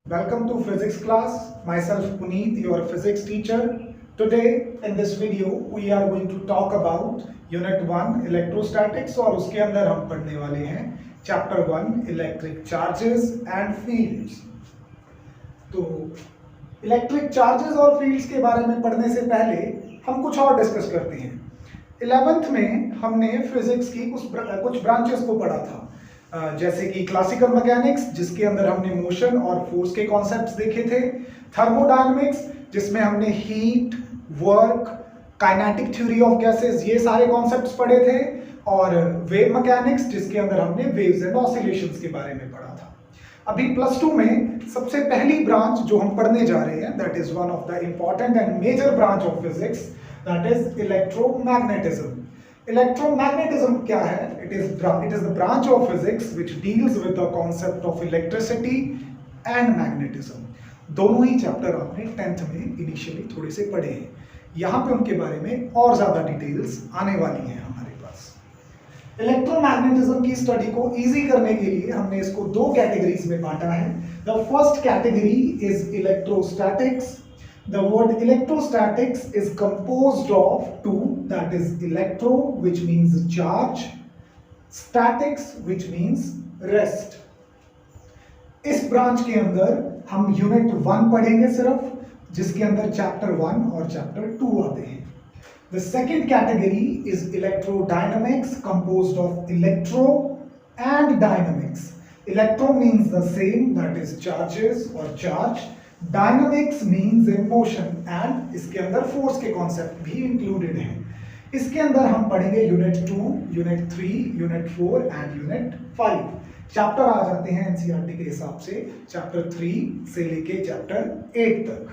Welcome to physics class. Myself Puneet, your physics teacher. Today in this video we are going to talk about Unit 1 Electrostatics और उसके अंदर हम पढ़ने वाले हैं Chapter 1 Electric Charges and Fields. तो electric charges और fields के बारे में पढ़ने से पहले हम कुछ और डिस्कस करते हैं। 11th में हमने फिजिक्स की कुछ ब्रांचेस को पढ़ा था, जैसे कि क्लासिकल मैकेनिक्स जिसके अंदर हमने मोशन और फोर्स के कॉन्सेप्ट्स देखे थे, थर्मोडायनेमिक्स जिसमें हमने heat, work, kinetic theory of gases ये सारे कॉन्सेप्ट्स पढ़े थे, और वेव मैकेनिक्स जिसके अंदर हमने वेव्स एंड ऑसिलेशंस के बारे में पढ़ा था। अभी प्लस 2 में सबसे पहली ब्रांच जो हम पढ़ने जा रहे हैं, that is one of the important and major branch of physics, that is electromagnetism. Electromagnetism क्या है? It is the branch of physics which deals with the concept of electricity and magnetism. दोनों ही चैप्टर आपने 10th में initially थोड़े से पढ़े हैं। यहाँ पे उनके बारे में और ज्यादा डिटेल्स आने वाली हैं हमारे पास। इलेक्ट्रोमैग्नेटिज्म की स्टडी को इजी करने के लिए हमने इसको दो कैटेगरीज में बांटा है। The first category is electrostatics. The word electrostatics is composed of two, that is electro, which means charge, statics, which means rest. इस ब्रांच के अंदर हम यूनिट 1 पढ़ेंगे सिर्फ, जिसके अंदर चैप्टर 1 और चैप्टर 2 आते हैं। The second category is electrodynamics, composed of electro and dynamics. Electro means the same, that is charges or charge. Dynamics means in motion, and इसके अंदर फोर्स के कॉन्सेप्ट भी इंक्लूडेड हैं। इसके अंदर हम पढ़ेंगे unit 2, unit 3, unit 4 and unit 5। Chapter आ जाते हैं एनसीईआरटी के हिसाब से चैप्टर 3 से लेके चैप्टर 8 तक।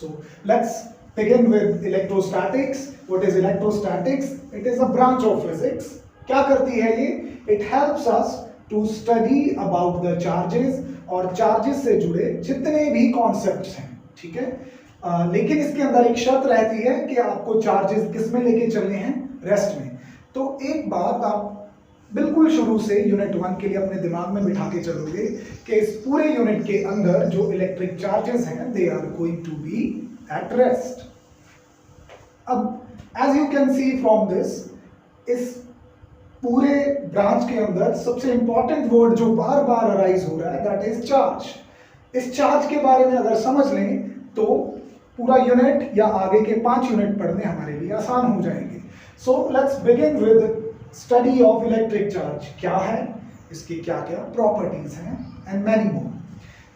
So let's begin with electrostatics. What is electrostatics? It is a branch of physics. क्या करती है ये? It helps us to study about the charges और चार्जेस से जुड़े जितने भी कॉन्सेप्ट्स हैं, ठीक है। लेकिन इसके अंदर एक शर्त रहती है कि आपको चार्जेस किस में लेके चलने हैं? रेस्ट में। तो एक बात आप बिल्कुल शुरू से यूनिट 1 के लिए अपने दिमाग में बिठा के चलोगे कि इस पूरे यूनिट के अंदर जो इलेक्ट्रिक चार्जेस हैं they are going to be at rest. अब as you can see from this, इस पूरे ब्रांच के अंदर सबसे इंपॉर्टेंट वर्ड जो बार बार अराइज हो रहा है दैट इज चार्ज। इस चार्ज के बारे में अगर समझ लें तो पूरा यूनिट या आगे के 5 यूनिट पढ़ने हमारे लिए आसान हो जाएंगे। सो let's begin with study of electric charge. क्या है, इसकी क्या क्या प्रॉपर्टीज हैं and many more.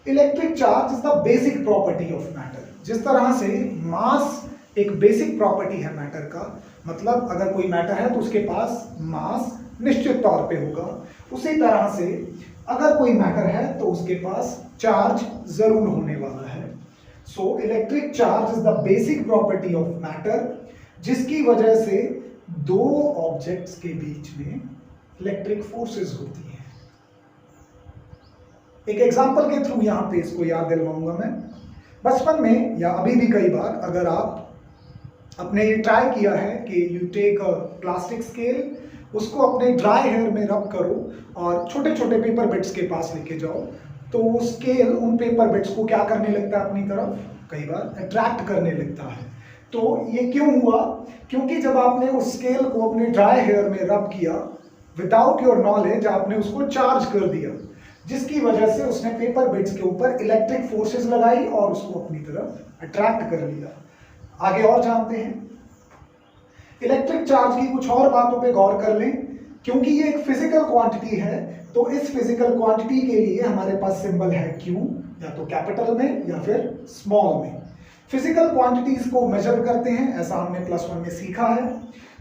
Electric charge is the basic property of matter. जिस तरह से मास एक बेसिक प्रॉपर्टी है मैटर का, मतलब अगर कोई मैटर है तो उसके पास मास निश्चित तौर पे होगा, उसी तरह से अगर कोई मैटर है तो उसके पास चार्ज जरूर होने वाला है। So electric charge is the basic property of matter, जिसकी वजह से दो ऑब्जेक्ट्स के बीच में इलेक्ट्रिक फोर्सेस होती हैं। एक एग्जांपल के थ्रू यहां पे इसको याद दिलवाऊंगा मैं। बचपन में या अभी भी कई बार अगर आप अपने ये ट्राई किया है कि you take a plastic scale, उसको अपने ड्राई हेयर में रब करो और छोटे छोटे पेपर बिट्स के पास लेके जाओ, तो वो स्केल उन पेपर बिट्स को क्या करने लगता है? अपनी तरफ कई बार अट्रैक्ट करने लगता है। तो ये क्यों हुआ? क्योंकि जब आपने उस स्केल को अपने ड्राई हेयर में रब किया, विदाउट योर नॉलेज आपने उसको चार्ज कर दिया, जिसकी वजह से उसने पेपर बिट्स के ऊपर इलेक्ट्रिक फोर्सेस लगाई और उसको अपनी तरफ अट्रैक्ट कर लिया। आगे और जानते हैं। इलेक्ट्रिक चार्ज की कुछ और बातों पे गौर कर लें, क्योंकि ये एक फिजिकल क्वांटिटी है, तो इस फिजिकल क्वांटिटी के लिए हमारे पास सिंबल है Q, या तो कैपिटल में या फिर स्मॉल में। फिजिकल क्वांटिटीज को मेजर करते हैं, ऐसा हमने प्लस 1 में सीखा है।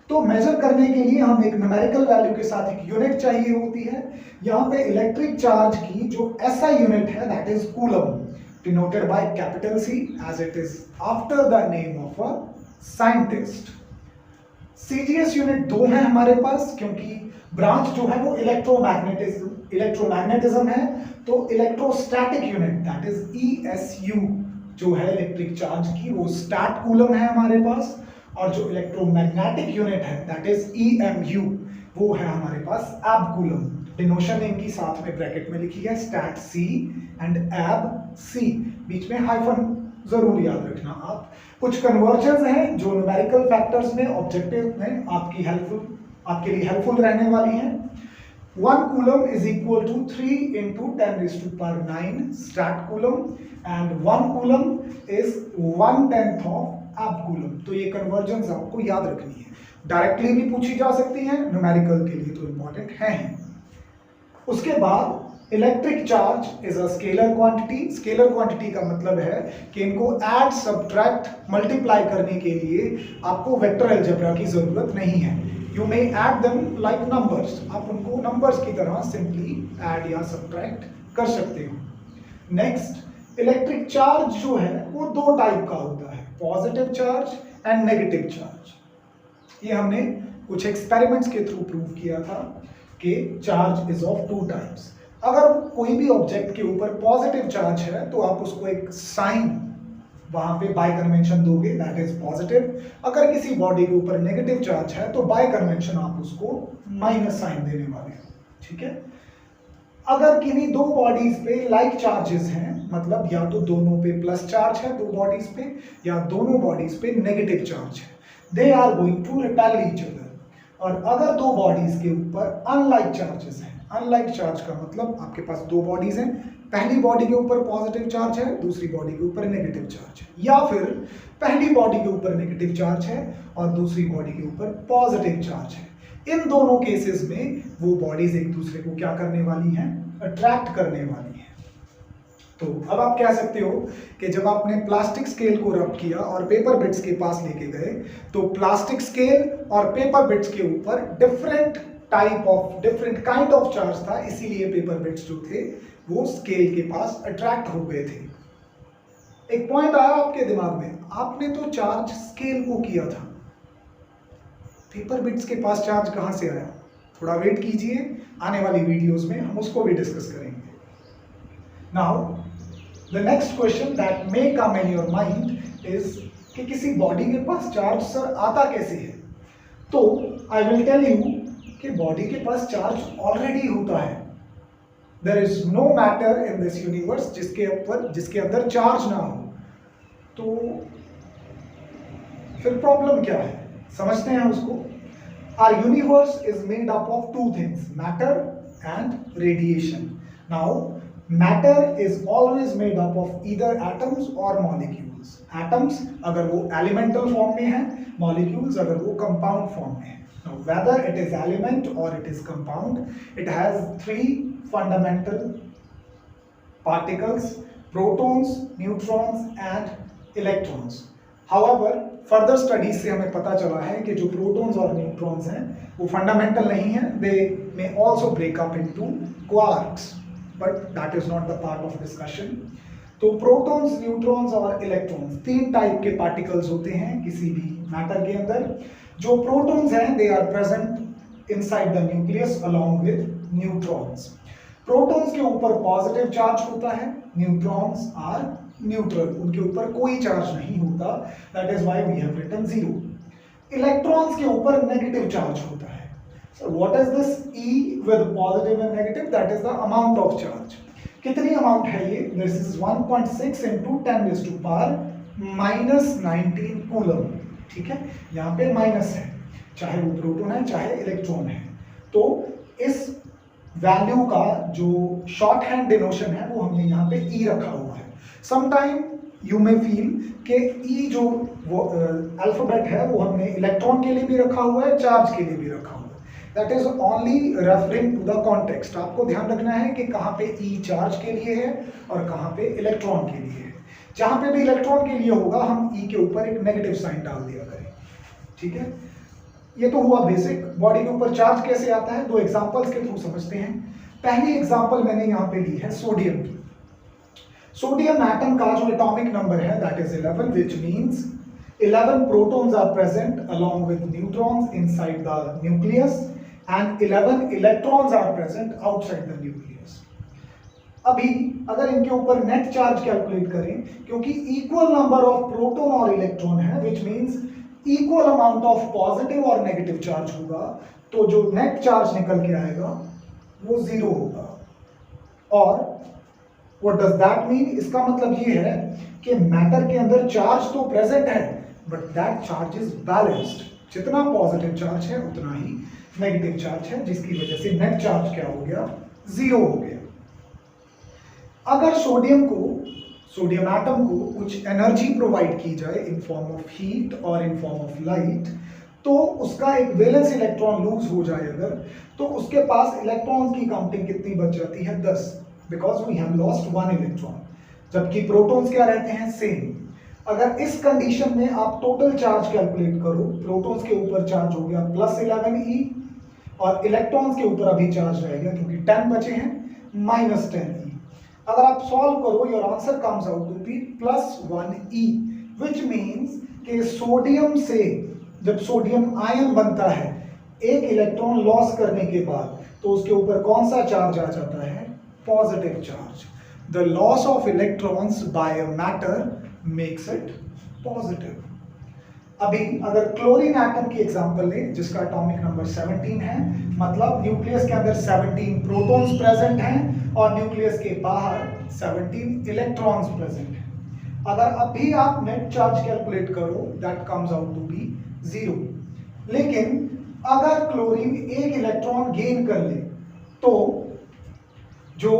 तो मेजर करने के लिए हम एक न्यूमेरिकल वैल्यू के साथ एक यूनिट चाहिए होती है। यहाँ पे इलेक्ट्रिक चार्ज की जो ऐसा यूनिट है that is coulomb, denoted by capital C, as it is after the name of a scientist. CGS unit 2 है हमारे पास, क्योंकि ब्रांच जो है वो इलेक्ट्रोमैग्नेटिज्म है। तो electrostatic unit that is ESU जो है इलेक्ट्रिक चार्ज की, वो स्टैट कूलम है हमारे पास, और जो इलेक्ट्रोमैग्नेटिक यूनिट है दैट इज EMU वो है हमारे पास एब कूलम। डिनोशन इनकी साथ में ब्रैकेट में लिखी है, स्टैट सी एंड एब सी, बीच में हाइफन जरूर याद रखना आप। कुछ कन्वर्जन्स हैं जो न्यूमेरिकल फैक्टर्स में, ऑब्जेक्टिव में आपके लिए हेल्पफुल रहने वाली हैं। 1 coulomb is equal to 3 into 10 raised to power 9 stat coulomb and 1 coulomb is 1/10 of ab coulomb। तो ये कन्वर्जन्स आपको याद रखनी है, डायरेक्टली भी पूछी जा सकती हैं, न्यूमेरिकल के लिए तो इंपॉर्टेंट है ही। उसके बाद electric charge is a scalar quantity. Scalar quantity का मतलब है कि इनको ऐड, सब्ट्रैक्ट, मल्टीप्लाई करने के लिए आपको वेक्टर अलजेब्रा की जरूरत नहीं है। You may add them like numbers, आप उनको नंबर्स की तरह सिंपली ऐड या सब्ट्रैक्ट कर सकते हो। नेक्स्ट, इलेक्ट्रिक चार्ज जो है वो दो टाइप का होता है, positive charge and negative charge. ये हमने कुछ एक्सपेरिमेंट्स के थ्रू प्रूव किया था कि चार्ज इज ऑफ 2 टाइप्स। अगर कोई भी ऑब्जेक्ट के ऊपर पॉजिटिव चार्ज है तो आप उसको एक साइन वहां पे बाय कन्वेंशन दोगे, दैट इज पॉजिटिव। अगर किसी बॉडी के ऊपर नेगेटिव चार्ज है तो बाय कन्वेंशन आप उसको माइनस साइन देने वाले हैं, ठीक है। अगर किन्हीं दो बॉडीज पे लाइक चार्जेस हैं, मतलब या तो दोनों पे प्लस चार्ज है दो बॉडीज पे, या दोनों बॉडीज पे नेगेटिव चार्ज है, they are going to repel each other. और अगर दो बॉडीज के ऊपर अनलाइक चार्जेस हैं, अनलाइक चार्ज का मतलब आपके पास दो बॉडीज हैं, पहली बॉडी के ऊपर पॉजिटिव चार्ज है, दूसरी बॉडी के ऊपर नेगेटिव चार्ज है, या फिर पहली बॉडी के ऊपर नेगेटिव चार्ज है और दूसरी बॉडी के ऊपर पॉजिटिव चार्ज है, इन दोनों केसेस में वो बॉडीज एक दूसरे को क्या करने वाली हैं, अट्रैक्ट करने वाली हैं। तो अब आप कह सकते हो कि जब आपने प्लास्टिक स्केल को रब किया और पेपर बिट्स के पास लेके गए तो प्लास्टिक स्केल और पेपर बिट्स के ऊपर डिफरेंट काइंड ऑफ चार्ज था, इसीलिए पेपर बिट्स जो थे वो स्केल के पास अट्रैक्ट हो गए थे। एक पॉइंट आया आपके दिमाग में, आपने तो चार्ज स्केल को किया था, पेपर बिट्स के पास चार्ज कहां से आया? थोड़ा वेट कीजिए, आने वाली वीडियोस में हम उसको भी डिस्कस करेंगे। Now the next question that may come in your mind is कि किसी बॉडी के पास चार्ज सर आता कैसे है? तो आई विल टेल यू कि बॉडी के पास चार्ज ऑलरेडी होता है। There is no matter in this universe जिसके अंदर चार्ज ना हो। तो फिर प्रॉब्लम क्या है, समझते हैं उसको। Our universe is made up of 2 things, matter and radiation. Now, matter is always made up of either atoms or molecules. Atoms अगर वो elemental form में है, molecules अगर वो compound form में है। Now, whether it is element or it is compound, it has 3 fundamental particles, protons, neutrons and electrons. However, further studies से हमें पता चला है कि जो protons और neutrons हैं वो fundamental नहीं हैं, they may also break up into quarks, but that is not the part of discussion. तो protons, neutrons और electrons 3 टाइप के particles होते हैं किसी भी matter के अंदर। जो protons हैं they are present inside the nucleus along with neutrons. Protons के ऊपर पॉजिटिव चार्ज होता है, न्यूट्रॉन्स आर न्यूट्रल, उनके ऊपर कोई चार्ज नहीं होता, that is why we have written 0। Electrons के ऊपर नेगेटिव चार्ज होता है। So what is this E with positive and negative? That is the amount of charge. कितनी अमाउंट है ये? This is 1.6 into 10 raised to power -19 coulomb, ठीक है, यहाँ पे माइनस है, चाहे वो प्रोटॉन है चाहे इलेक्ट्रॉन है। तो इस वैल्यू का जो शॉर्ट हैंड डिनोशन है वो हमने यहाँ पे E रखा हुआ है। समटाइम यू मे फील कि E जो वो अल्फाबेट है वो हमने इलेक्ट्रॉन के लिए भी रखा हुआ है, चार्ज के लिए भी रखा हुआ है। That is only referring to the context. आपको ध्यान रखना है कि कहाँ पे E चार्ज के लिए है और कहाँ पे इलेक्ट्रॉन के लिए है। जहाँ पे भी इलेक्ट्रॉन के लिए होगा हम E के ऊपर एक नेगेटिव साइन डाल दिया करें, ठीक है। ये तो हुआ बेसिक। बॉडी के ऊपर चार्ज कैसे आता है, 2 एग्जांपल्स के थ्रू समझते हैं। पहली एग्जांपल मैंने यहाँ पे ली है सोडियम की। सोडियम एटम का जो एटॉमिक नंबर है that is 11, which means 11 protons are present along with neutrons inside the nucleus and 11 electrons are present outside the nucleus. अभी अगर इनके ऊपर नेट चार्ज कैलकुलेट करें, क्योंकि इक्वल नंबर ऑफ प्रोटॉन और इलेक्ट्रॉन है, which means equal amount of positive और negative charge होगा, तो जो नेट चार्ज निकल के आएगा वो 0 होगा। और व्हाट डज दैट मीन, इसका मतलब ये है कि मैटर के अंदर चार्ज तो प्रेजेंट है but that charge is balanced. जितना पॉजिटिव चार्ज है उतना ही नेगेटिव चार्ज है, जिसकी वजह से नेट चार्ज क्या हो गया, 0 हो गया। अगर सोडियम एटम को कुछ एनर्जी प्रोवाइड की जाए इन फॉर्म ऑफ हीट और इन फॉर्म ऑफ लाइट, तो उसका एक वैलेंस इलेक्ट्रॉन लूज हो जाए अगर, तो उसके पास इलेक्ट्रॉन की काउंटिंग कितनी बच जाती है, 10, because we have lost 1 electron. जबकि प्रोटॉन्स क्या रहते हैं, सेम। अगर इस कंडीशन में आप टोटल चार्ज कैलकुलेट करो, प्रोटॉन्स के ऊपर चार्ज हो गया +11e और इलेक्ट्रॉन्स के ऊपर अभी चार्ज रहेगा क्योंकि 10 बचे हैं, -10e। अगर आप सॉल्व करो, your answer comes out to be +1e, which means कि सोडियम से जब सोडियम आयन बनता है, एक इलेक्ट्रॉन लॉस करने के बाद, तो उसके ऊपर कौन सा चार्ज आ जाता है, positive charge. The loss of electrons bye a matter makes it positive. अभी अगर क्लोरीन एटम की एग्जांपल लें जिसका एटॉमिक नंबर 17 है, मतलब न्यूक्लियस के अंदर 17 प्रोटॉन्स प्रेजेंट हैं और न्यूक्लियस के बाहर 17 इलेक्ट्रॉन्स प्रेजेंट हैं। अगर अभी आप नेट चार्ज कैलकुलेट करो, that comes out to be 0। लेकिन अगर क्लोरीन एक इलेक्ट्रॉन गेन कर ले, तो जो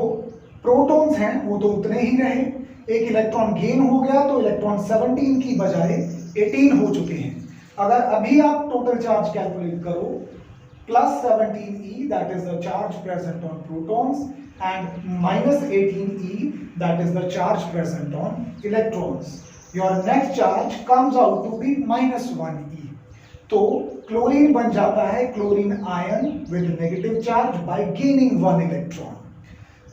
प्रोटॉन्स हैं वो तो उतने ही रहे। एक इलेक्ट्रॉन गेन हो गया तो इलेक्ट्रॉन 17 की बजाय 18 हो चुके हैं। अगर अभी आप टोटल चार्ज कैलकुलेट करो, +17e that is the charge present on protons and -18e that is the charge present on electrons. Your net charge comes out to be -1e. तो क्लोरीन बन जाता है chlorine ion with negative charge by gaining 1 electron.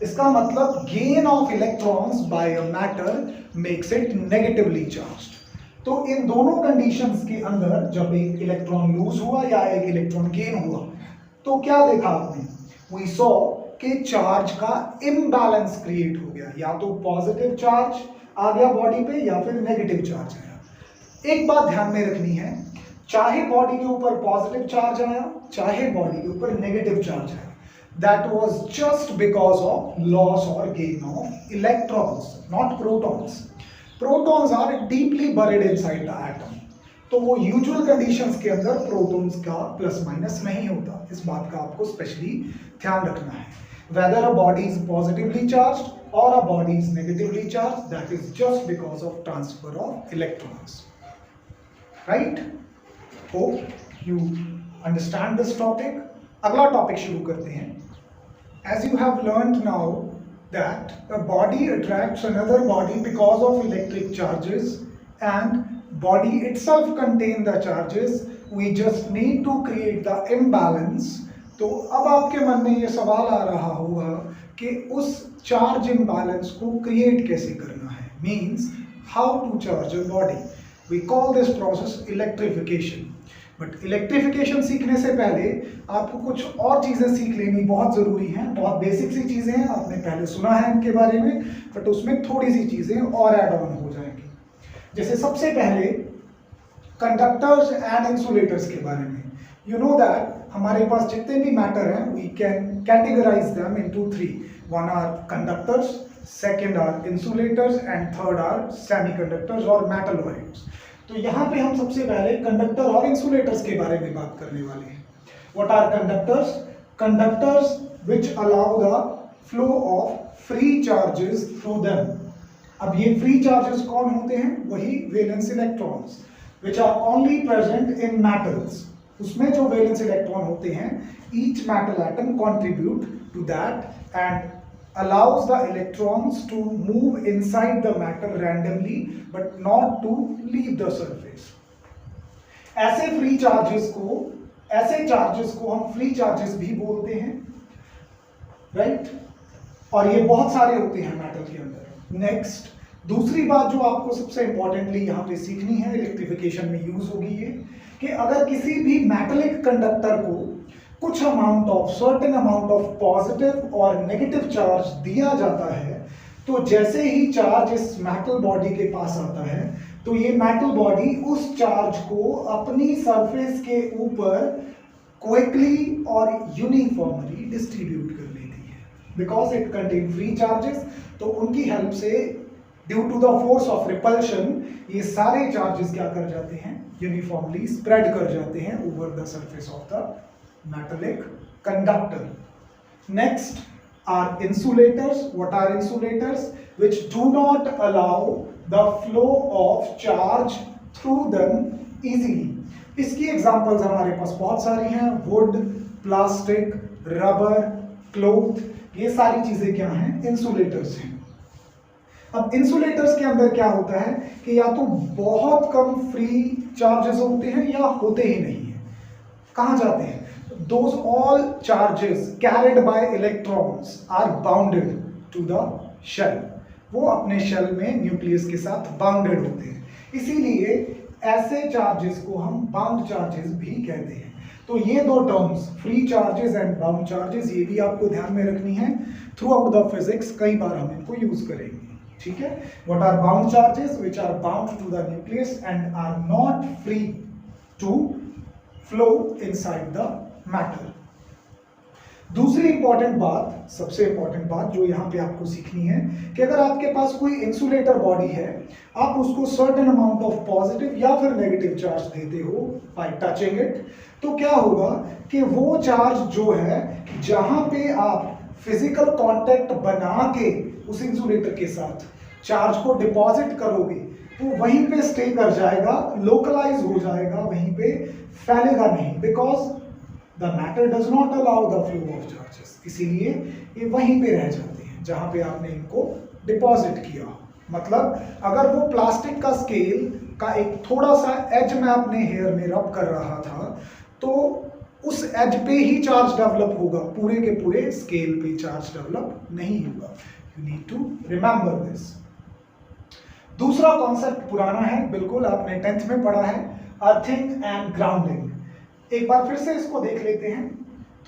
इसका मतलब gain of electrons bye a matter makes it negatively charged. तो इन दोनों conditions के अंदर जब एक इलेक्ट्रॉन लूज हुआ या एक इलेक्ट्रॉन गेन हुआ, तो क्या देखा आपने, वी सॉ कि चार्ज का इम्बैलेंस क्रिएट हो गया। या तो पॉजिटिव चार्ज आ गया बॉडी पे या फिर नेगेटिव चार्ज आया। एक बात ध्यान में रखनी है, चाहे बॉडी के ऊपर पॉजिटिव चार्ज आया चाहे बॉडी के ऊपर नेगेटिव चार्ज आया, that was just because of loss or gain of electrons, not protons. Protons are deeply buried inside the atom. तो वो यूजुअल कंडीशंस के अंदर प्रोटॉन्स का प्लस माइनस नहीं होता। इस बात का आपको स्पेशली ध्यान रखना है। Whether a body is positively charged or a body is negatively charged, that is just because of transfer of electrons. Right? Hope you understand this topic. अगला टॉपिक शुरू करते हैं। As you have learned now that a body attracts another body because of electric charges and body itself contain the charges, we just need to create the imbalance. तो अब आपके मन में ये सवाल आ रहा होगा कि उस चार्ज इम्बैलेंस को क्रिएट कैसे करना है, means how to charge a body. We call this process electrification. But electrification सीखने से पहले आपको कुछ और चीज़ें सीख लेनी बहुत ज़रूरी हैं। बहुत बेसिक सी चीज़ें हैं, आपने पहले सुना है इनके बारे में, बट उसमें थोड़ी सी चीज़ें और ऐड ऑन हो जाएंगी। जैसे सबसे पहले कंडक्टर्स एंड इंसुलेटर्स के बारे में। यू नो दैट हमारे पास जितने भी मैटर हैं, we can categorize them into 3। One are conductors, second are insulators and third are semiconductors और मेटलॉइड्स। तो यहाँ पे हम सबसे पहले कंडक्टर और इंसुलेटर्स के बारे में बात करने वाले हैं। What are conductors? Conductors which allow the flow of free charges through them. अब ये free charges कौन होते हैं? वही valence electrons, which are only present in metals. उसमें जो valence electron होते हैं, each metal atom contribute to that and allows the electrons to move inside the matter randomly but not to leave the surface. ऐसे free charges को हम free charges भी बोलते हैं, राइट? और ये बहुत सारे होते हैं मेटल के अंदर। नेक्स्ट, दूसरी बात जो आपको सबसे इंपॉर्टेंटली यहाँ पे सीखनी है, इलेक्ट्रिफिकेशन में यूज होगी ये, कि अगर किसी भी मेटलिक कंडक्टर को कुछ amount of certain amount of positive और नेगेटिव चार्ज दिया जाता है, तो जैसे ही चार्ज इस मेटल बॉडी के पास आता है, तो ये मेटल बॉडी उस चार्ज को अपनी सरफेस के ऊपर क्विकली और यूनिफॉर्मली डिस्ट्रीब्यूट कर लेगी। Because it contain free charges, तो उनकी हेल्प से due to the force of repulsion ये सारे चार्जेस क्या कर जाते हैं, यूनिफॉर्मली स्प्रेड कर जाते हैं over the surface of the metallic conductor. Next are insulators. What are insulators? Which do not allow the flow of charge through them easily. इसकी एग्जांपल्स हमारे पास बहुत सारी हैं. वुड, प्लास्टिक, रबर, क्लॉथ, ये सारी चीजें क्या हैं, इंसुलेटर्स हैं. अब इंसुलेटर्स के अंदर क्या होता है कि या तो बहुत कम फ्री चार्जेस होते हैं या होते ही नहीं है. कहाँ जाते हैं? Those all charges carried by electrons are bounded to the shell. वो अपने शेल में न्यूक्लियस के साथ बाउंडेड होते हैं, इसीलिए ऐसे चार्जेस को हम बाउंड चार्जेस भी कहते हैं. तो ये दो terms, free charges and bound charges, ये भी आपको ध्यान में रखनी है. थ्रू आउट द फिजिक्स कई बार हम इनको यूज करेंगे. ठीक है. What are bound charges? Which are bound to the nucleus and are not free to flow inside the matter. दूसरी इंपॉर्टेंट बात, सबसे इंपॉर्टेंट बात जो यहां पे आपको सीखनी है कि अगर आपके पास कोई इंसुलेटर बॉडी है, आप उसको सर्टेन अमाउंट ऑफ पॉजिटिव या फिर नेगेटिव चार्ज देते हो बाय टचिंग इट, तो क्या होगा कि वो चार्ज जो है, जहां पे आप फिजिकल कांटेक्ट बना के उस इंसुलेटर के साथ चार्ज को डिपॉजिट करोगे, वो वहीं पे स्टे कर जाएगा, लोकलाइज हो जाएगा, वहीं पे फैलेगा नहीं. Because The matter does not allow the flow of charges. इसीलिए ये वहीं पे रह जाते हैं जहां पे आपने इनको डिपॉजिट किया. मतलब अगर वो प्लास्टिक का स्केल का एक थोड़ा सा एज मैं अपने हेयर में रब कर रहा था, तो उस एज पे ही चार्ज डेवलप होगा, पूरे के पूरे स्केल पे चार्ज डेवलप नहीं होगा. You need to remember this. दूसरा कॉन्सेप्ट पुराना है, बिल्कुल आपने 10th में पढ़ा है, अर्थिंग एंड ग्राउंडिंग. एक बार फिर से इसको देख लेते हैं.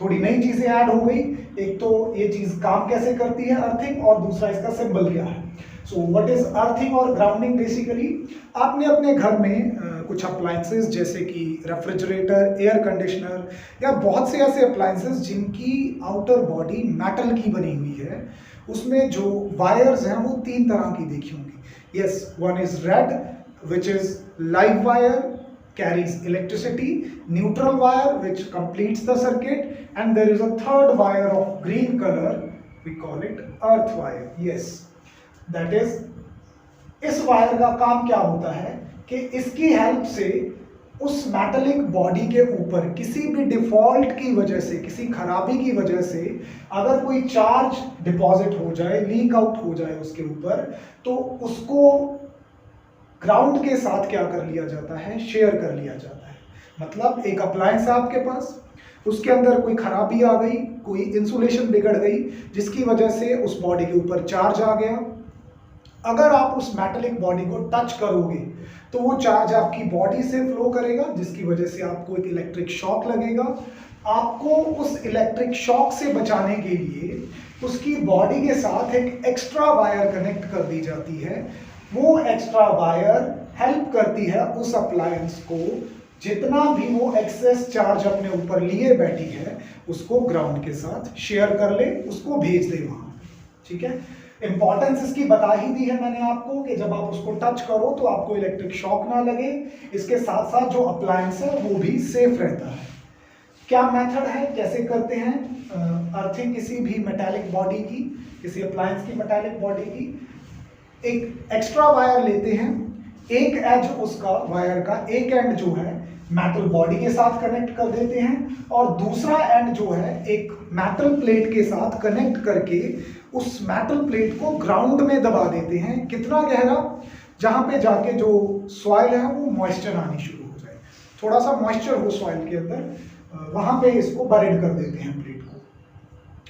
थोड़ी नई चीजें ऐड हो गई. एक तो ये चीज काम कैसे करती है, अर्थिंग, और दूसरा इसका सिंबल क्या है. सो व्हाट इज अर्थिंग और ग्राउंडिंग? बेसिकली आपने अपने घर में कुछ अप्लायंसेस जैसे कि रेफ्रिजरेटर, एयर कंडीशनर या बहुत से ऐसे अप्लायंसेस जिनकी आउटर बॉडी मेटल की बनी हुई है, उसमें जो वायर्स हैं वो 3 तरह की देखी होंगी. Yes, one is red which is live wire, carries electricity, neutral wire which completes the circuit, and there is a third wire of green color, we call it earth wire. Yes, that is, इस wire का काम क्या होता है कि इसकी help से उस मेटालिक बॉडी के ऊपर किसी भी डिफॉल्ट की वजह से, किसी खराबी की वजह से अगर कोई चार्ज डिपॉजिट हो जाए, लीक आउट हो जाए उसके ऊपर, तो उसको ग्राउंड के साथ क्या कर लिया जाता है, शेयर कर लिया जाता है. मतलब एक अप्लायंस है आपके पास, उसके अंदर कोई खराबी आ गई, कोई इंसुलेशन बिगड़ गई, जिसकी वजह से उस बॉडी के ऊपर चार्ज आ गया. अगर आप उस मेटालिक बॉडी को टच करोगे तो वो चार्ज आपकी बॉडी से फ्लो करेगा, जिसकी वजह से आपको एक इलेक्ट्रिक शॉक लगेगा. आपको उस इलेक्ट्रिक शॉक से बचाने के लिए उसकी बॉडी के साथ एक एक्स्ट्रा वायर कनेक्ट कर दी जाती है. वो एक्स्ट्रा वायर हेल्प करती है उस अप्लायंस को, जितना भी वो एक्सेस चार्ज अपने ऊपर लिए बैठी है उसको ग्राउंड के साथ शेयर कर ले, उसको भेज दे वहां. ठीक है. इंपॉर्टेंस इसकी बता ही दी है मैंने आपको कि जब आप उसको टच करो तो आपको इलेक्ट्रिक शॉक ना लगे. इसके साथ साथ जो अप्लायंस है वो भी सेफ रहता है. क्या मेथड है, कैसे करते हैं अर्थिंग किसी भी मेटालिक बॉडी की, किसी अप्लायंस की मेटालिक बॉडी की? एक एक्स्ट्रा वायर लेते हैं, एक एज उसका वायर का एक एंड जो है मेटल बॉडी के साथ कनेक्ट कर देते हैं, और दूसरा एंड जो है एक मेटल प्लेट के साथ कनेक्ट करके उस मेटल प्लेट को ग्राउंड में दबा देते हैं. कितना गहरा? जहां पे जाके जो सॉइल है वो मॉइस्चर आनी शुरू हो जाए, थोड़ा सा मॉइस्चर हो सॉइल के अंदर, वहां पे इसको बरीड कर देते हैं प्लेट को.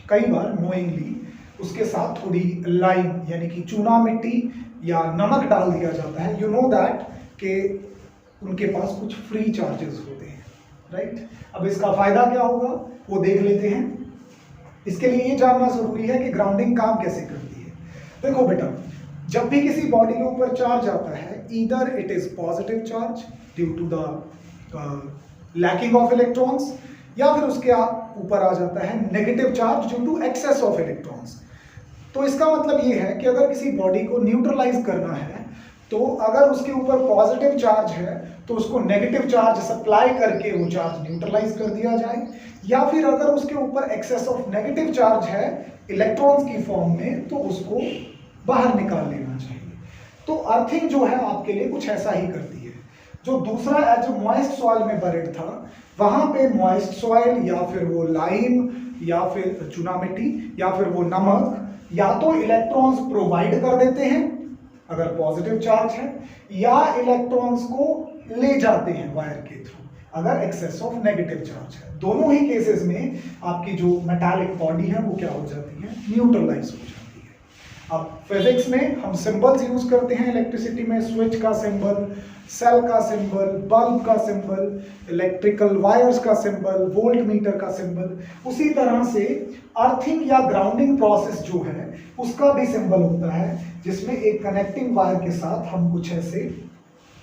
कई बार नोइंगली उसके साथ थोड़ी लाइम यानी कि चूना मिट्टी या नमक डाल दिया जाता है. यू नो दैट कि उनके पास कुछ फ्री चार्जेस होते हैं, राइट. अब इसका फायदा क्या होगा वो देख लेते हैं. इसके लिए ये जानना जरूरी है कि ग्राउंडिंग काम कैसे करती है. देखो बेटा, जब भी किसी बॉडी के ऊपर चार्ज आता है, either it is positive charge due to the lacking of electrons, या फिर उसके ऊपर आ जाता है negative charge due to excess of electrons. तो इसका मतलब ये है कि अगर किसी बॉडी को न्यूट्रलाइज करना है तो अगर उसके ऊपर पॉजिटिव चार्ज है तो उसको नेगेटिव चार्ज सप्लाई करके वो चार्ज न्यूट्रलाइज कर दिया जाए, या फिर अगर उसके ऊपर एक्सेस ऑफ नेगेटिव चार्ज है इलेक्ट्रॉन्स की फॉर्म में तो उसको बाहर निकाल लेना चाहिए। तो अर्थिंग जो है आपके लिए कुछ ऐसा ही करती है। जो दूसरा जो मॉइस्ट सॉइल में बरेड था, वहां पे मॉइस्ट सॉइल या फिर वो लाइम या फिर चूना मिट्टी या फिर वो नमक या तो इलेक्ट्रॉन्स प्रोवाइड कर देते हैं अगर पॉजिटिव चार्ज है, या इलेक्ट्रॉन्स को ले जाते हैं वायर के थ्रू अगर एक्सेस ऑफ नेगेटिव चार्ज है। दोनों ही केसेस में आपकी जो मेटालिक बॉडी है वो क्या हो जाती है, न्यूट्रलाइज हो जाती है। अब फिजिक्स में हम सिंबल्स यूज करते हैं इलेक्ट्रिसिटी में, स्विच का सिंबल, सेल का सिंबल, बल्ब का सिंबल, इलेक्ट्रिकल वायर्स का सिंबल, वोल्ट मीटर का सिंबल। उसी तरह से अर्थिंग या ग्राउंडिंग प्रोसेस जो है उसका भी सिंबल होता है, जिसमें एक कनेक्टिंग वायर के साथ हम कुछ ऐसे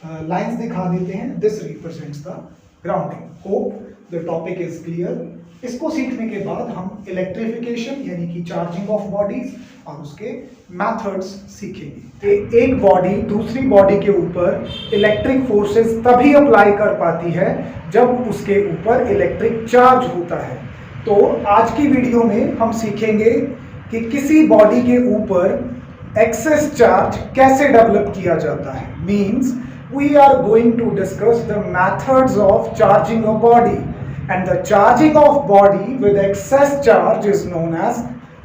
लाइंस दिखा देते हैं। This represents the grounding. Hope the topic is clear. इसको सीखने के बाद हम इलेक्ट्रिफिकेशन यानी कि चार्जिंग ऑफ बॉडीज और उसके मेथड्स सीखेंगे। एक बॉडी दूसरी बॉडी के ऊपर इलेक्ट्रिक फोर्सेस तभी अप्लाई कर पाती है जब उसके ऊपर इलेक्ट्रिक चार्ज होता है। तो आज की वीडियो में हम सीखेंगे कि किसी बॉडी के ऊपर एक्सेस चार्ज कैसे डेवलप किया जाता है। Means we are going to discuss the methods of charging a body, and the charging of body with excess charge is known as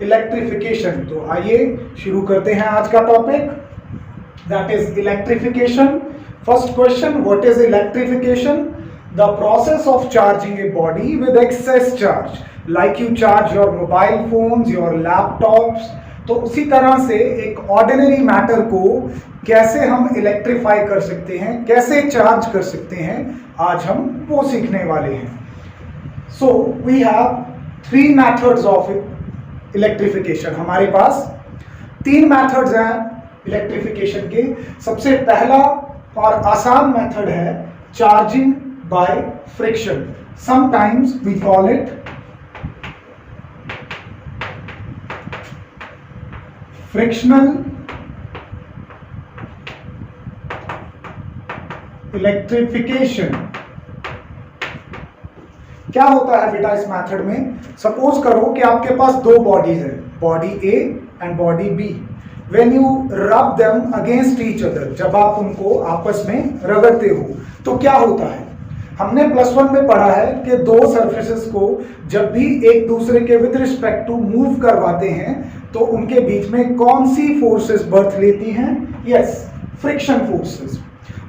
electrification। तो आइए शुरू करते हैं आज का topic, that is electrification। First question, what is electrification? The process of charging a body with excess charge, like you charge your mobile phones, your laptops। तो उसी तरह से एक ऑर्डिनरी मैटर को कैसे हम इलेक्ट्रीफाई कर सकते हैं, कैसे चार्ज कर सकते हैं, आज हम वो सीखने वाले हैं। So we have three methods of electrification। हमारे पास 3 मेथड्स हैं इलेक्ट्रिफिकेशन के। सबसे पहला और आसान मेथड है charging by friction. Sometimes we call it frictional electrification. क्या होता है बेटा इस मेथड में? सपोज करो कि आपके पास 2 बॉडीज है, body A and body B. When you rub them against each other, जब आप उनको आपस में रगड़ते हो तो क्या होता है? हमने +1 में पढ़ा है कि 2 सरफेसेस को जब भी एक दूसरे के विद रिस्पेक्ट टू मूव करवाते हैं तो उनके बीच में कौन सी फोर्सेस बर्थ लेती हैं? Yes, friction forces.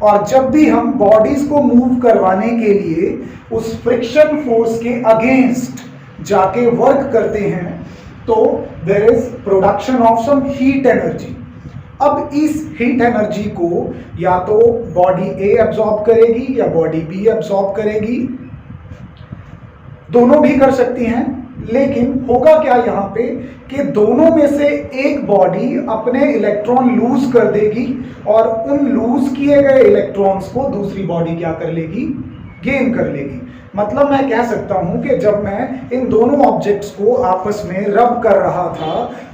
और जब भी हम बॉडीज को मूव करवाने के लिए उस फ्रिक्शन फोर्स के अगेंस्ट जाके वर्क करते हैं तो there is production of some heat energy. अब इस हीट एनर्जी को या तो बॉडी ए एब्सॉर्ब करेगी या बॉडी बी एब्सॉर्ब करेगी, दोनों भी कर सकती हैं। लेकिन होगा क्या यहाँ पे कि दोनों में से एक बॉडी अपने इलेक्ट्रॉन लूज कर देगी और उन लूज किए गए इलेक्ट्रॉन्स को दूसरी बॉडी क्या कर लेगी? गेन कर लेगी। मतलब मैं कह सकता हूं कि जब मैं इन दोनों ऑब्जेक्ट्स को आपस में रब कर रहा था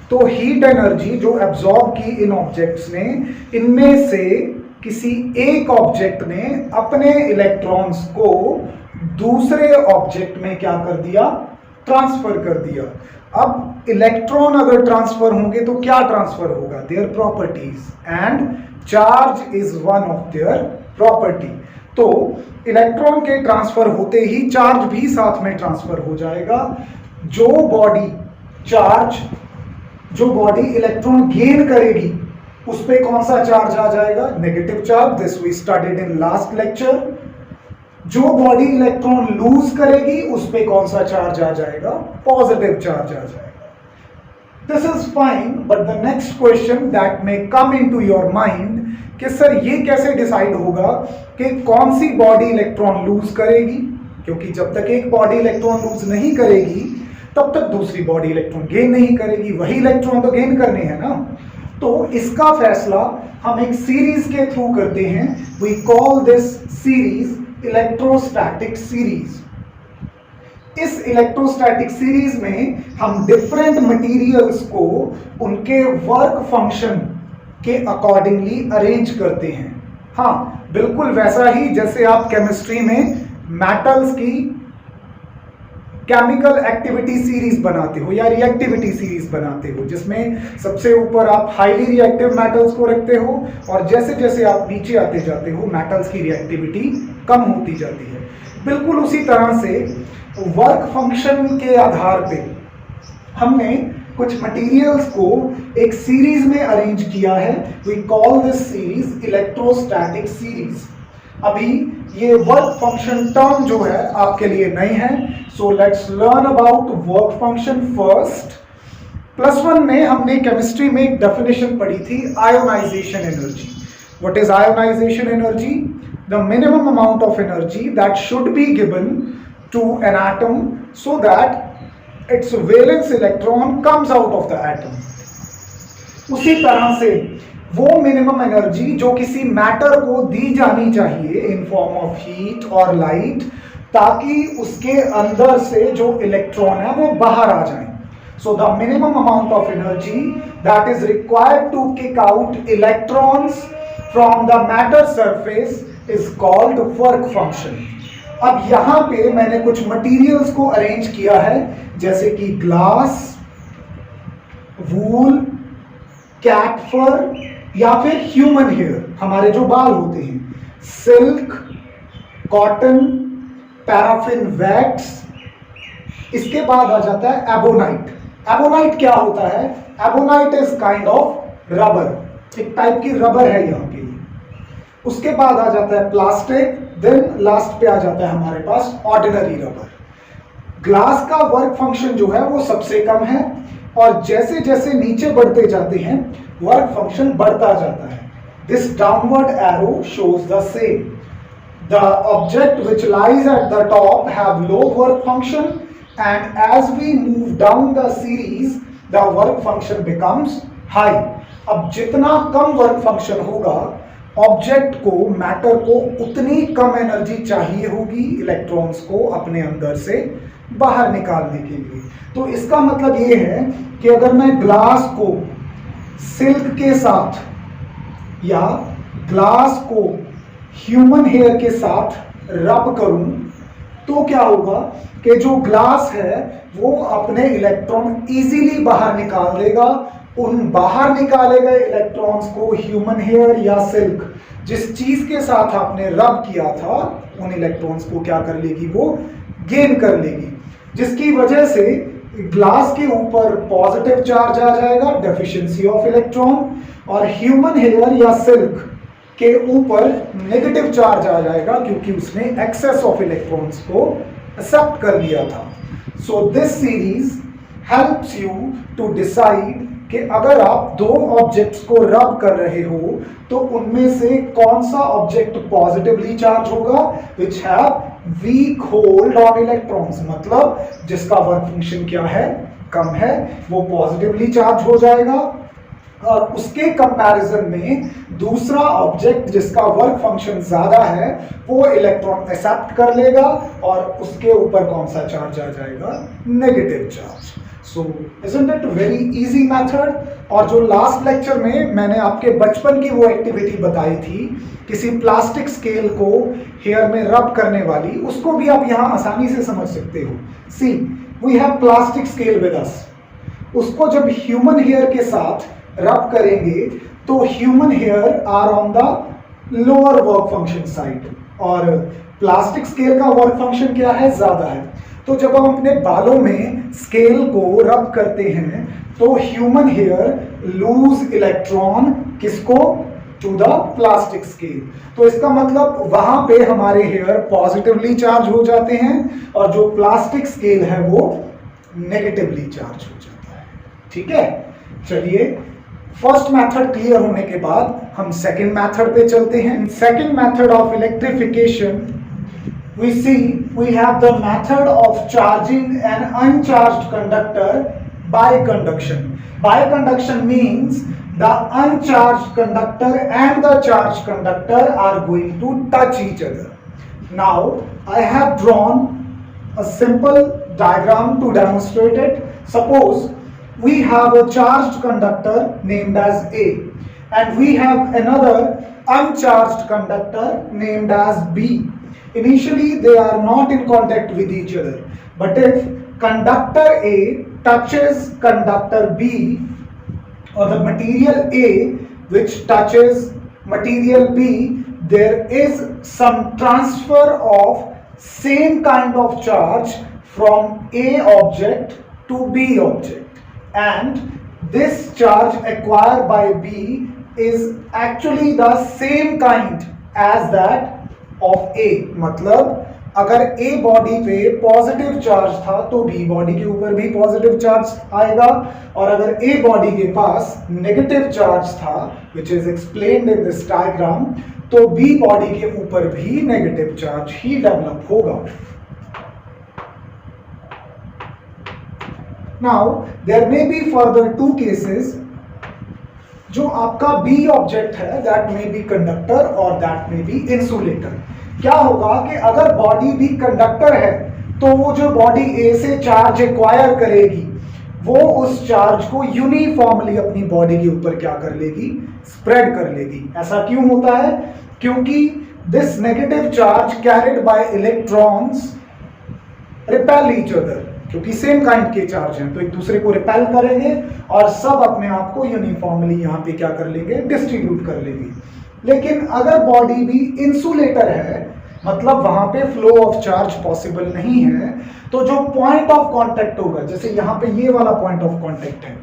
तो हीट एनर्जी जो एब्जॉर्ब की इन ऑब्जेक्ट्स ने, इनमें से किसी एक ऑब्जेक्ट ने अपने इलेक्ट्रॉन्स को दूसरे ऑब्जेक्ट में क्या कर दिया? ट्रांसफर कर दिया। अब इलेक्ट्रॉन अगर ट्रांसफर होंगे तो क्या ट्रांसफर होगा? Their properties, and charge is one of their property. तो इलेक्ट्रॉन के ट्रांसफर होते ही चार्ज भी साथ में ट्रांसफर हो जाएगा। जो बॉडी इलेक्ट्रॉन गेन करेगी उस पे कौन सा चार्ज आ जाएगा? Negative charge. This we studied in last lecture. जो बॉडी इलेक्ट्रॉन लूज करेगी उस पे कौन सा चार्ज आ जाएगा? पॉजिटिव चार्ज आ जाएगा। This is fine, but the next question that may come into your mind कि सर ये कैसे डिसाइड होगा कि कौन सी बॉडी इलेक्ट्रॉन लूज करेगी? क्योंकि जब तक एक बॉडी इलेक्ट्रॉन लूज नहीं करेगी तब तक दूसरी बॉडी इलेक्ट्रॉन गेन नहीं करेगी। वही इलेक्ट्रॉन तो गेन करने हैं ना। तो इसका फैसला हम एक सीरीज के थ्रू करते हैं। We call this series electrostatic series. इस इलेक्ट्रोस्टैटिक सीरीज में हम डिफरेंट मटेरियल्स को उनके वर्क फंक्शन के अकॉर्डिंगली अरेंज करते हैं। हाँ, बिल्कुल वैसा ही जैसे आप केमिस्ट्री में मेटल्स की केमिकल एक्टिविटी सीरीज बनाते हो या रिएक्टिविटी सीरीज बनाते हो, जिसमें सबसे ऊपर आप हाईली रिएक्टिव मेटल्स को रखते हो और जैसे जैसे आप नीचे आते जाते हो मेटल्स की रिएक्टिविटी कम होती जाती है। बिल्कुल उसी तरह से वर्क फंक्शन के आधार पे हमने कुछ मटेरियल्स को एक सीरीज में अरेंज किया है। We call this series electrostatic series. अभी ये वर्क फंक्शन टर्म जो है आपके लिए नई है, so let's learn about work function first. +1 में हमने केमिस्ट्री में एक डेफिनेशन पढ़ी थी, ionization energy. What is ionization energy? The minimum amount of energy that should be given to an atom so that its valence electron comes out of the atom। उसी तरह से वो मिनिमम एनर्जी जो किसी matter को दी जानी चाहिए in form of heat और लाइट, ताकि उसके अंदर से जो इलेक्ट्रॉन है वो बाहर आ जाए। So the minimum amount of energy that is required to kick out electrons from the matter surface is called work function. अब यहां पे मैंने कुछ मटेरियल्स को अरेंज किया है, जैसे कि ग्लास, वूल, कैट फर या फिर ह्यूमन हेयर, हमारे जो बाल होते हैं, सिल्क, कॉटन, पैराफिन वैक्स। इसके बाद आ जाता है एबोनाइट। एबोनाइट क्या होता है? Ebonite is kind of rubber, एक टाइप की रबर है यहाँ पे। उसके बाद आ जाता है प्लास्टिक, देन लास्ट पे आ जाता है हमारे पास ऑर्डिनरी रबर। ग्लास का वर्क फंक्शन जो है वो सबसे कम है और जैसे जैसे नीचे बढ़ते जाते हैं वर्क फंक्शन बढ़ता जाता है। This downward arrow shows the same. The object which lies at the top have low work function and as we move down the series the work function becomes high. अब जितना कम work function होगा object को, matter को, उतनी कम energy चाहिए होगी electrons को अपने अंदर से बाहर निकालने के लिए। तो इसका मतलब ये है कि अगर मैं ग्लास को सिल्क के साथ या ग्लास को ह्यूमन हेयर के साथ रब करूं तो क्या होगा कि जो ग्लास है वो अपने इलेक्ट्रॉन इजीली बाहर निकाल देगा। उन बाहर निकाले गए इलेक्ट्रॉन्स को ह्यूमन हेयर या सिल्क, जिस चीज के साथ आपने रब किया था, उन इलेक्ट्रॉन्स को क्या कर लेगी? वो गेन कर लेगी, जिसकी वजह से ग्लास के ऊपर पॉजिटिव चार्ज आ जाएगा, डेफिशिएंसी ऑफ इलेक्ट्रॉन, और ह्यूमन हेयर या सिल्क के ऊपर नेगेटिव चार्ज आ जाएगा क्योंकि उसने एक्सेस ऑफ इलेक्ट्रॉन्स को एक्सेप्ट कर लिया था। So this series helps you to decide कि अगर आप दो ऑब्जेक्ट्स को रब कर रहे हो तो उनमें से कौन सा ऑब्जेक्ट पॉजिटिवली चार्ज होगा, which have week hold on electrons, मतलब जिसका वर्क फंक्शन क्या है? कम है, वो पॉजिटिवली चार्ज हो जाएगा। और उसके कंपैरिजन में दूसरा ऑब्जेक्ट जिसका वर्क फंक्शन ज्यादा है वो इलेक्ट्रॉन एक्सेप्ट कर लेगा और उसके ऊपर कौन सा चार्ज आ जाएगा? Negative charge. So isn't it very easy method? और जो लास्ट लेक्चर में मैंने आपके बचपन की वो एक्टिविटी बताई थी, किसी प्लास्टिक स्केल को हेयर में रब करने वाली, उसको भी आप यहाँ आसानी से समझ सकते हो। See, we have plastic scale with us. उसको जब ह्यूमन हेयर के साथ रब करेंगे तो human hair are on the lower work function side और प्लास्टिक स्केल का वर्क फंक्शन क्या है? ज्यादा है। तो जब हम अपने बालों में स्केल को रब करते हैं तो ह्यूमन हेयर लूज इलेक्ट्रॉन किसको? To the plastic scale. तो इसका मतलब वहां पे हमारे हेयर पॉजिटिवली चार्ज हो जाते हैं और जो प्लास्टिक स्केल है वो नेगेटिवली चार्ज हो जाता है। ठीक है, चलिए फर्स्ट मेथड क्लियर होने के बाद हम सेकंड मेथड पे चलते हैं। Second method of electrification we see we have the method of charging an uncharged conductor by conduction. By conduction means the uncharged conductor and the charged conductor are going to touch each other. Now I have drawn a simple diagram to demonstrate it. Suppose we have a charged conductor named as A, and we have another uncharged conductor named as B. Initially, they are not in contact with each other, but if conductor A touches conductor B, or the material A which touches material B, there is some transfer of same kind of charge from A object to B object, and this charge acquired by B is actually the same kind as that of A. मतलब अगर A body पे positive charge था तो B body के ऊपर भी positive charge आएगा, और अगर A बॉडी के पास नेगेटिव चार्ज था which is explained in this diagram, तो B बॉडी के ऊपर भी नेगेटिव चार्ज ही डेवलप होगा. Now there may be further two cases. जो आपका B ऑब्जेक्ट है that may be conductor or that may be insulator. क्या होगा कि अगर बॉडी भी कंडक्टर है तो वो जो बॉडी ए से चार्ज एक्वायर करेगी वो उस चार्ज को यूनिफॉर्मली अपनी बॉडी के ऊपर क्या कर लेगी, स्प्रेड कर लेगी. ऐसा क्यों होता है? क्योंकि this negative charge carried by electrons repel each other, क्योंकि सेम काइंड के चार्ज हैं तो एक दूसरे को रिपेल करेंगे और सब अपने आप को यूनिफॉर्मली यहाँ पे क्या कर लेंगे, डिस्ट्रीब्यूट कर लेंगे. लेकिन अगर बॉडी भी इंसुलेटर है, मतलब वहां पे फ्लो ऑफ चार्ज पॉसिबल नहीं है, तो जो पॉइंट ऑफ कांटेक्ट होगा, जैसे यहाँ पे ये वाला पॉइंट ऑफ कांटेक्ट है,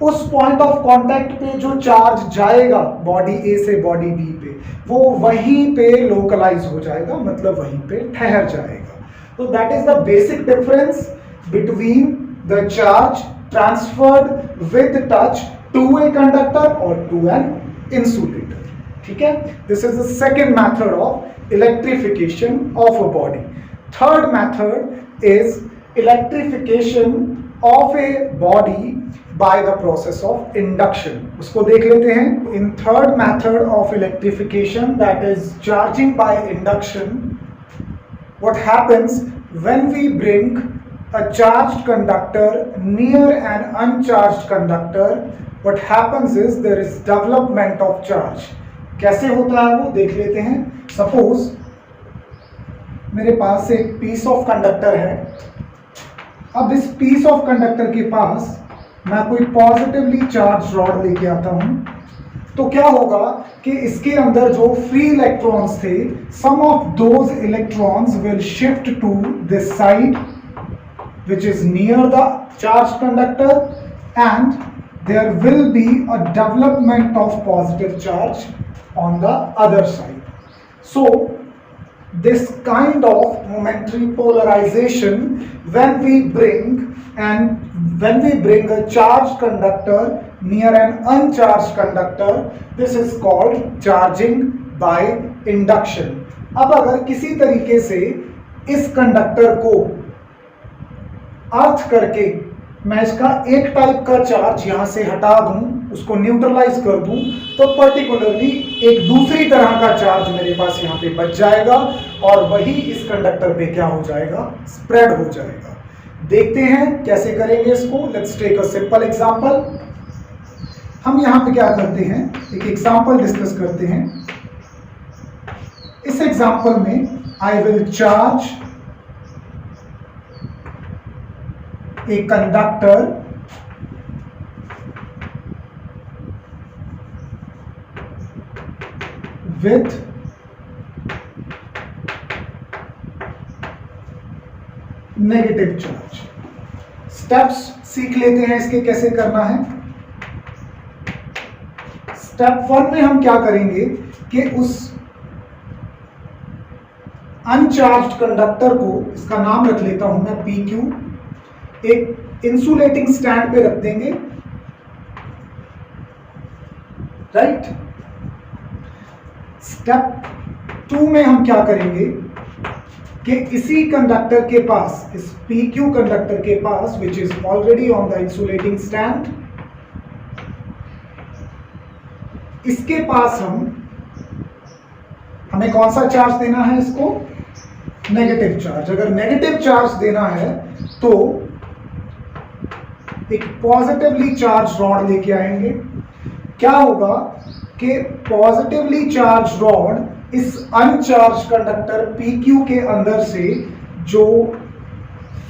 उस पॉइंट ऑफ कांटेक्ट पे जो चार्ज जाएगा बॉडी ए से बॉडी बी पे, वो वहीं पे लोकलाइज हो जाएगा, मतलब वहीं पे ठहर जाएगा. तो that is the basic difference between the charge transferred with touch to a conductor और टू एन इंसुलेटर. ठीक है, this is the second method of electrification of a body. Third method is electrification of a body by the process of induction. उसको देख लेते हैं. In third method of electrification, that is charging by induction, what happens when we bring a charged conductor near an uncharged conductor, what happens is there is development of charge. कैसे होता है वो देख लेते हैं. सपोज मेरे पास एक piece of conductor है. अब इस पीस ऑफ कंडक्टर के पास मैं कोई पॉजिटिवली चार्ज रॉड लेके आता हूं, तो क्या होगा कि इसके अंदर जो फ्री इलेक्ट्रॉन्स थे, some of those electrons will shift to this side which is near the charged conductor, and there will be a development of positive charge on the other side. So this kind of momentary polarization, when we bring a charged conductor near an uncharged conductor, this is called charging by induction. अब अगर किसी तरीके से इस conductor को अर्थ करके मैं इसका एक टाइप का चार्ज यहां से हटा दूं, उसको न्यूट्रलाइज कर दूं, तो पर्टिकुलरली एक दूसरी तरह का चार्ज मेरे पास यहां पे बच जाएगा और वही इस कंडक्टर पे क्या हो जाएगा, स्प्रेड हो जाएगा. देखते हैं कैसे करेंगे इसको. Let's take a simple example. हम यहां पे क्या करते हैं, एक एग्जांपल डिस्कस करते हैं. इस एग्जांपल में I will charge a conductor with negative charge. Steps सीख लेते हैं इसके कैसे करना है. स्टेप 1 में हम क्या करेंगे कि उस अनचार्ज्ड कंडक्टर को, इसका नाम रख लेता हूं मैं PQ, एक इंसुलेटिंग स्टैंड पे रख देंगे. राइट. स्टेप 2 में हम क्या करेंगे कि इसी कंडक्टर के पास, इस PQ कंडक्टर के पास, which is already on the insulating stand, इसके पास हमें कौन सा चार्ज देना है, इसको नेगेटिव चार्ज. अगर नेगेटिव चार्ज देना है तो एक पॉजिटिवली चार्ज रॉड लेके आएंगे। क्या होगा कि पॉजिटिवली चार्ज रॉड इस अनचार्ज कंडक्टर PQ के अंदर से जो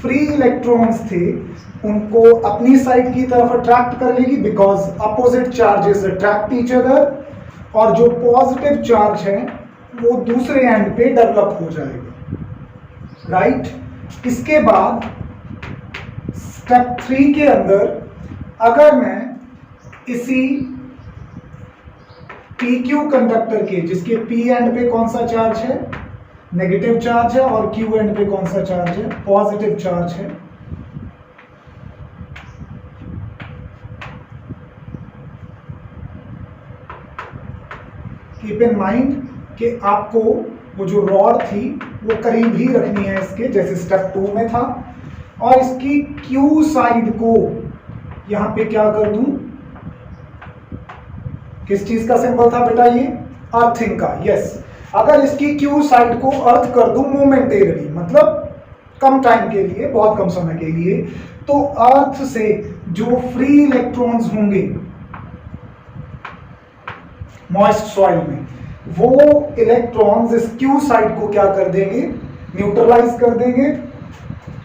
फ्री इलेक्ट्रॉन्स थे उनको अपनी साइड की तरफ अट्रैक्ट कर लेगी, because opposite charges attract each other, और जो पॉजिटिव चार्ज है वो दूसरे एंड पे डेवलप हो जाएगा, राइट। इसके बाद स्टेप 3 के अंदर अगर मैं इसी PQ कंडक्टर के, जिसके P एंड पे कौन सा चार्ज है, नेगेटिव चार्ज है, और Q एंड पे कौन सा चार्ज है, पॉजिटिव चार्ज है, कीप इन माइंड कि आपको वो जो रॉड थी वो करीब ही रखनी है इसके, जैसे स्टेप 2 में था, और इसकी Q साइड को यहां पे क्या कर दूं, किस चीज का सिंबल था बेटा, ये अर्थिंग का, यस। अगर इसकी Q साइड को अर्थ कर दूं मोमेंटेरली, मतलब कम टाइम के लिए, बहुत कम समय के लिए, तो अर्थ से जो फ्री इलेक्ट्रॉन्स होंगे मॉइस्ट सॉइल में, वो इलेक्ट्रॉन्स इस Q साइड को क्या कर देंगे, न्यूट्रलाइज कर देंगे,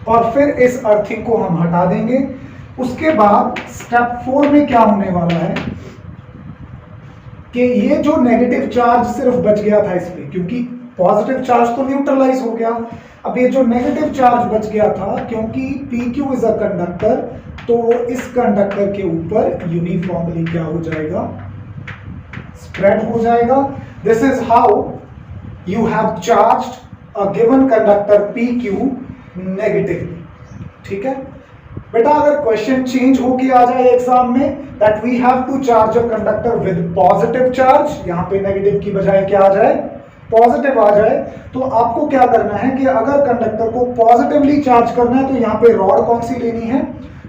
और फिर इस अर्थिंग को हम हटा देंगे। उसके बाद स्टेप 4 में क्या होने वाला है कि ये जो नेगेटिव चार्ज सिर्फ बच गया था इस पे, क्योंकि पॉजिटिव चार्ज तो न्यूट्रलाइज हो गया, अब ये जो नेगेटिव चार्ज बच गया था, क्योंकि PQ इज अ कंडक्टर, तो इस कंडक्टर के ऊपर यूनिफॉर्मली क्या हो जाएगा, स्प्रेड हो जाएगा। This is how you have charged a given conductor PQ negatively, ठीक है बेटा। अगर क्वेश्चन चेंज होके आ जाए एग्जाम में that we have to charge a conductor with positive charge, यहां पे नेगेटिव की बजाय क्या आ जाए, पॉजिटिव आ जाए, तो आपको क्या करना है कि अगर कंडक्टर को पॉजिटिवली चार्ज करना है तो यहां पे रॉड कौन सी लेनी है,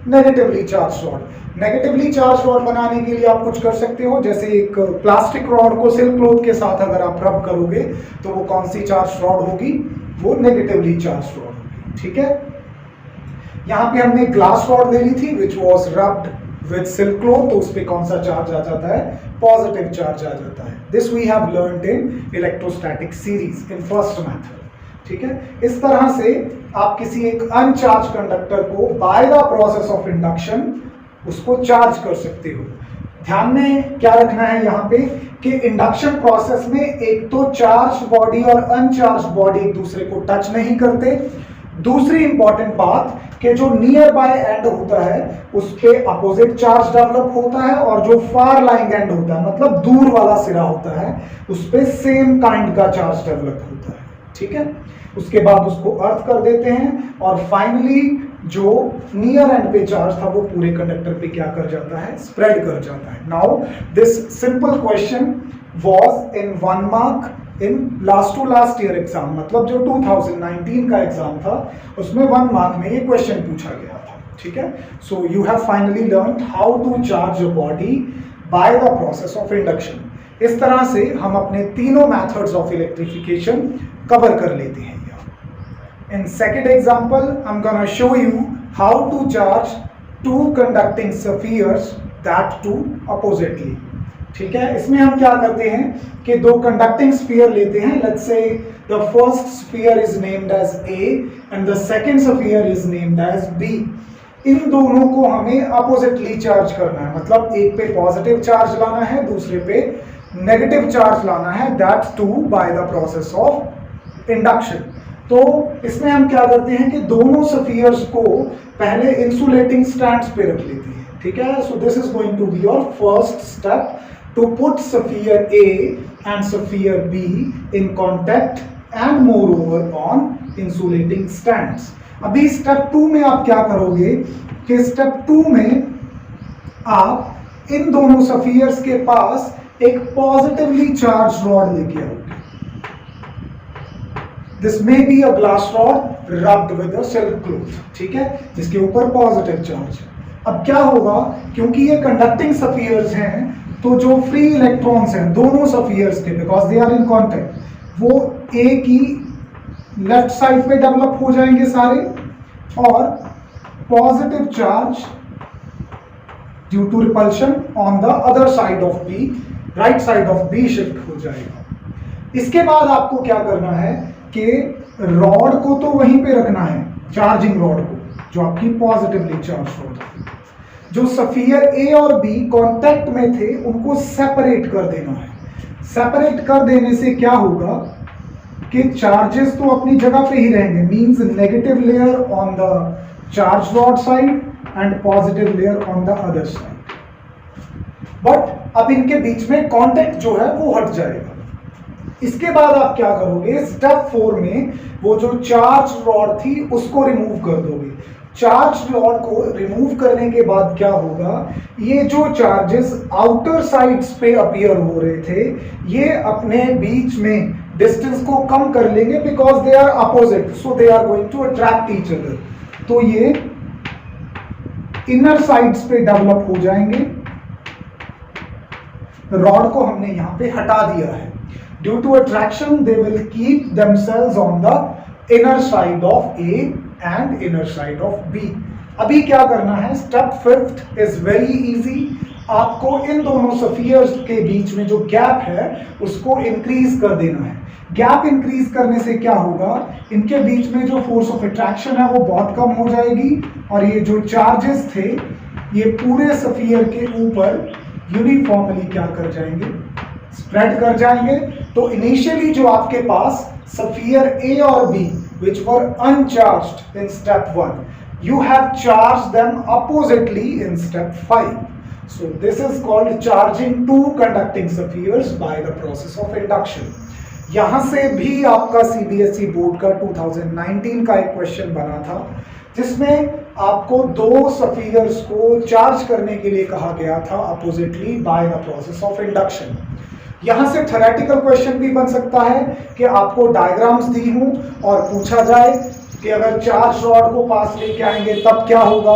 negatively charge rod. Negatively charge rod बनाने के लिए आप कुछ कर सकते हो, जैसे एक प्लास्टिक रॉड को सिल्क क्लॉथ के साथ अगर आप रब करोगे तो वो कौन सी चार्ज रॉड होगी, वो नेगेटिवली चार्ज रॉड होगी, ठीक है। यहां पे हमने ग्लास रॉड ले ली थी which was rubbed with silk cloth, तो उस पे कौन सा चार्ज आ जाता है, पॉजिटिव चार्ज आ जाता है। This we have learned in electrostatic series in first method, ठीक है। इस तरह से आप किसी एक अनचार्ज कंडक्टर को by the process of induction उसको चार्ज कर सकते हो। ध्यान में क्या रखना है यहाँ पे कि इंडक्शन प्रोसेस में एक तो चार्ज बॉडी और अनचार्ज बॉडी एक दूसरे को टच नहीं करते, दूसरी इंपॉर्टेंट बात कि जो नियर बाय एंड होता है उस पे अपोजिट चार्ज डेवलप होता है, और जो फार लाइंग एंड होता है मतलब दूर वाला सिरा होता है उस पे सेम काइंड का चार्ज डेवलप होता है, ठीक है। उसके बाद उसको अर्थ कर देते हैं, और फाइनली जो नियर एंड पे चार्ज था वो पूरे कंडक्टर पे क्या कर जाता है, स्प्रेड कर जाता है। Now this simple question was in 1 mark in last to last year exam, मतलब जो 2019 का एग्जाम था उसमें 1 मार्क में ये क्वेश्चन पूछा गया था, ठीक है। So you have finally learned how to charge a body by the process of induction. इस तरह से हम अपने तीनों मेथड्स ऑफ इलेक्ट्रिफिकेशन कवर कर लेते हैं। In second example, I'm gonna show you how to charge two conducting spheres, that too oppositely. ठीक है, इसमें हम क्या करते हैं कि दो conducting sphere लेते हैं. Let's say the first sphere is named as A and the second sphere is named as B. इन दोनों को हमें oppositely चार्ज करना है, मतलब एक पे पॉजिटिव चार्ज लाना है, दूसरे पे नेगेटिव चार्ज लाना है, that too by the process of induction. तो इसमें हम क्या करते हैं कि दोनों स्फीयर्स को पहले इंसुलेटिंग स्टैंड्स पे रख लेते हैं, ठीक है। So this is going to be your first step to put sphere A and sphere B in contact and moreover on insulating stands. अभी स्टेप 2 में आप क्या करोगे कि स्टेप 2 में आप इन दोनों स्फीयर्स के पास एक पॉजिटिवली चार्ज रॉड लेके आओगे। This may be a glass rod rubbed with a silk cloth, ठीक है, जिसके ऊपर पॉजिटिव चार्ज है। अब क्या होगा, क्योंकि ये कंडक्टिंग स्फीयर्स हैं, तो जो फ्री इलेक्ट्रॉन्स हैं दोनों स्फीयर्स के, because they are in contact, वो ए की लेफ्ट साइड पे डेवलप हो जाएंगे सारे, और positive charge due to repulsion on the other side of B, right side of B shift हो जाएगा। इसके बाद आपको क्या करना है कि रॉड को तो वहीं पे रखना है, चार्जिंग रॉड को, जो आपकी पॉजिटिवली चार्ज रॉड है। जो सफियर ए और बी कांटेक्ट में थे उनको सेपरेट कर देना है। सेपरेट कर देने से क्या होगा कि चार्जेस तो अपनी जगह पे ही रहेंगे, means negative layer on the charge rod side and positive layer on the other side, but अब इनके बीच में कांटेक्ट जो है वो हट जाएगा। इसके बाद आप क्या करोगे, स्टेप 4 में वो जो चार्ज रॉड थी उसको रिमूव कर दोगे। चार्ज रॉड को रिमूव करने के बाद क्या होगा, ये जो चार्जेस आउटर साइड्स पे अपीयर हो रहे थे ये अपने बीच में डिस्टेंस को कम कर लेंगे, because they are opposite, so they are going to attract each other. तो ये इनर साइड्स पे डेवलप हो जाएंगे। रॉड को हमने यहां पे हटा दिया है। Due to attraction they will keep themselves on the inner side of A and inner side of B. अभी क्या करना है, स्टेप 5 इज वेरी इजी। आपको इन दोनों सफियर्स के बीच में जो गैप है उसको इंक्रीज कर देना है। गैप इंक्रीज करने से क्या होगा, इनके बीच में जो फोर्स ऑफ अट्रैक्शन है वो बहुत कम हो जाएगी और ये जो चार्जेस थे ये पूरे सफियर के ऊपर यूनिफॉर्मली क्या कर जाएंगे, स्प्रेड कर जाएंगे। तो इनिशियली जो आपके पास सफियर ए और B which were uncharged in step 1, you have charged them oppositely in step 5. So this is called charging two conducting spheres by the process of induction. यहां से भी आपका CBSE बोर्ड का 2019 का एक क्वेश्चन बना था जिसमें आपको दो स्फीयर्स को चार्ज करने के लिए कहा गया था oppositely bye the process of induction. यहां से थ्योरेटिकल क्वेश्चन भी बन सकता है कि आपको डायग्राम्स दी हूं और पूछा जाए कि अगर चार्ज रॉड को पास लेके आएंगे तब क्या होगा,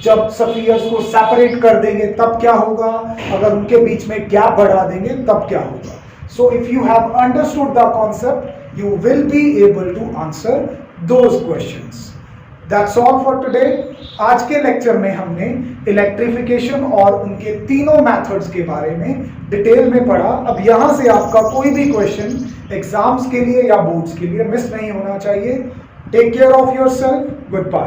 जब स्फीयर्स को सेपरेट कर देंगे तब क्या होगा, अगर उनके बीच में गैप बढ़ा देंगे तब क्या होगा। So if you have understood the concept you will be able to answer those questions. That's all for today. आज के लेक्चर में हमने इलेक्ट्रिफिकेशन और उनके तीनों मेथड्स के बारे में डिटेल में पढ़ा। अब यहां से आपका कोई भी क्वेश्चन एग्जाम्स के लिए या बोर्ड्स के लिए मिस नहीं होना चाहिए। Take care of yourself. Good bye.